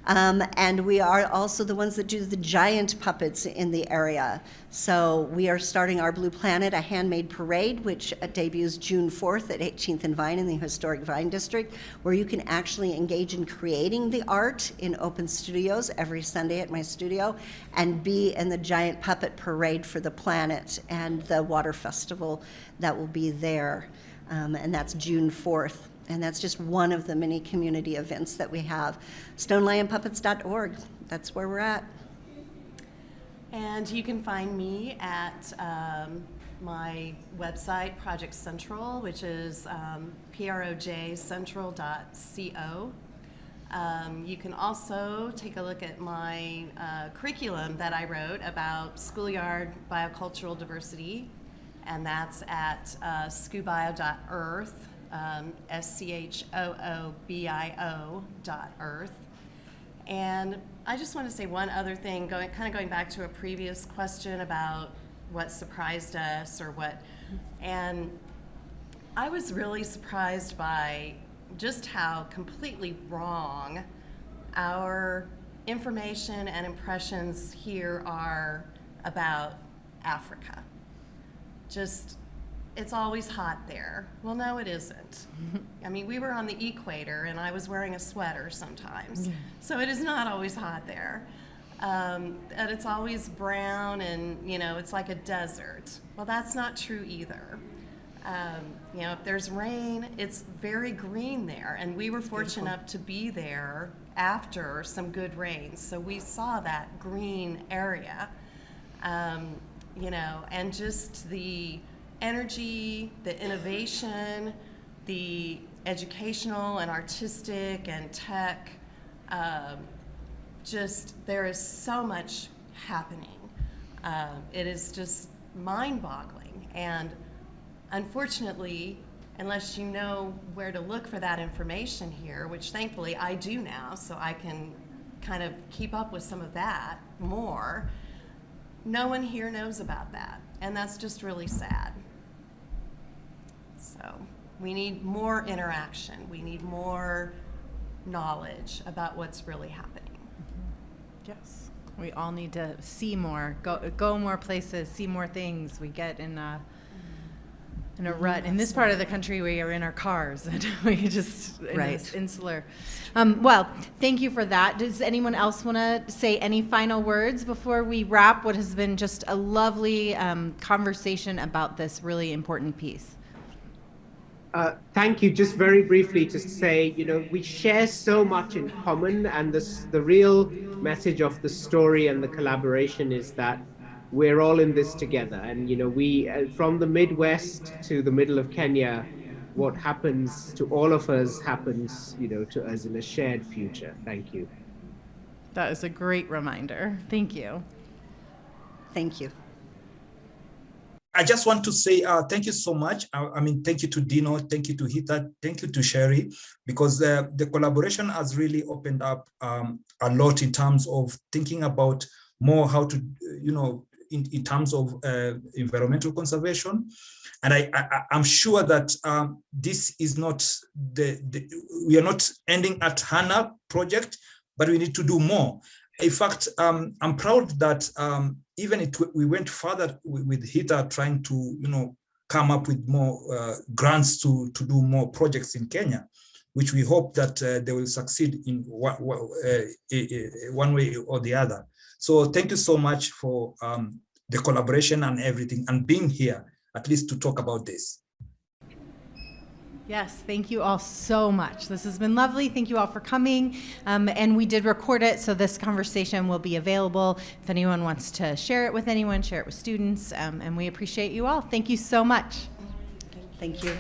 And we are also the ones that do the giant puppets in the area. So we are starting our Blue Planet, a handmade parade, which debuts June 4th at 18th and Vine in the historic Vine District, where you can actually engage in creating the art in open studios every Sunday at my studio, and be in the giant puppet parade for the planet and the water festival that will be there. And that's June 4th. And that's just one of the many community events that we have. StoneLionPuppets.org, that's where we're at. And you can find me at my website, Project Central, which is projcentral.co. You can also take a look at my curriculum that I wrote about schoolyard biocultural diversity, and that's at schoobio.earth, schoobio.earth. And I just want to say one other thing, going back to a previous question about what surprised us or what, and I was really surprised by just how completely wrong our information and impressions here are about Africa. Just, it's always hot there. Well, no, it isn't. I mean, we were on the equator and I was wearing a sweater sometimes. So it is not always hot there. And it's always brown and, it's like a desert. Well, that's not true either. If there's rain, it's very green there. And we were fortunate enough to be there after some good rains. So we saw that green area. And just the energy, the innovation, the educational and artistic and tech, there is so much happening. It is just mind-boggling. And unfortunately, unless you know where to look for that information here, which thankfully I do now, so I can kind of keep up with some of that more, no one here knows about that, and that's just really sad. So we need more interaction. We need more knowledge about what's really happening. Yes, we all need to see more, go more places, see more things. We get in a rut. In this part of the country, we are in our cars and we just in this insular. Well, thank you for that. Does anyone else want to say any final words before we wrap what has been just a lovely conversation about this really important piece? Thank you. Just very briefly to say, we share so much in common, and the real message of the story and the collaboration is that we're all in this together. And, we, from the Midwest to the middle of Kenya, what happens to all of us happens, to us in a shared future. Thank you. That is a great reminder. Thank you. Thank you. I just want to say thank you so much. Thank you to Dino, thank you to Hita, thank you to Sherry, because the collaboration has really opened up a lot in terms of thinking about more how to, in terms of environmental conservation. And I'm sure that this is not we are not ending at HANA project, but we need to do more. In fact, I'm proud that we went further with HITA, trying to, come up with more grants to do more projects in Kenya, which we hope that they will succeed in one way or the other. So thank you so much for the collaboration and everything, and being here, at least to talk about this. Yes, thank you all so much. This has been lovely. Thank you all for coming. And we did record it, so this conversation will be available. If anyone wants to share it with anyone, share it with students. And we appreciate you all. Thank you so much. Thank you.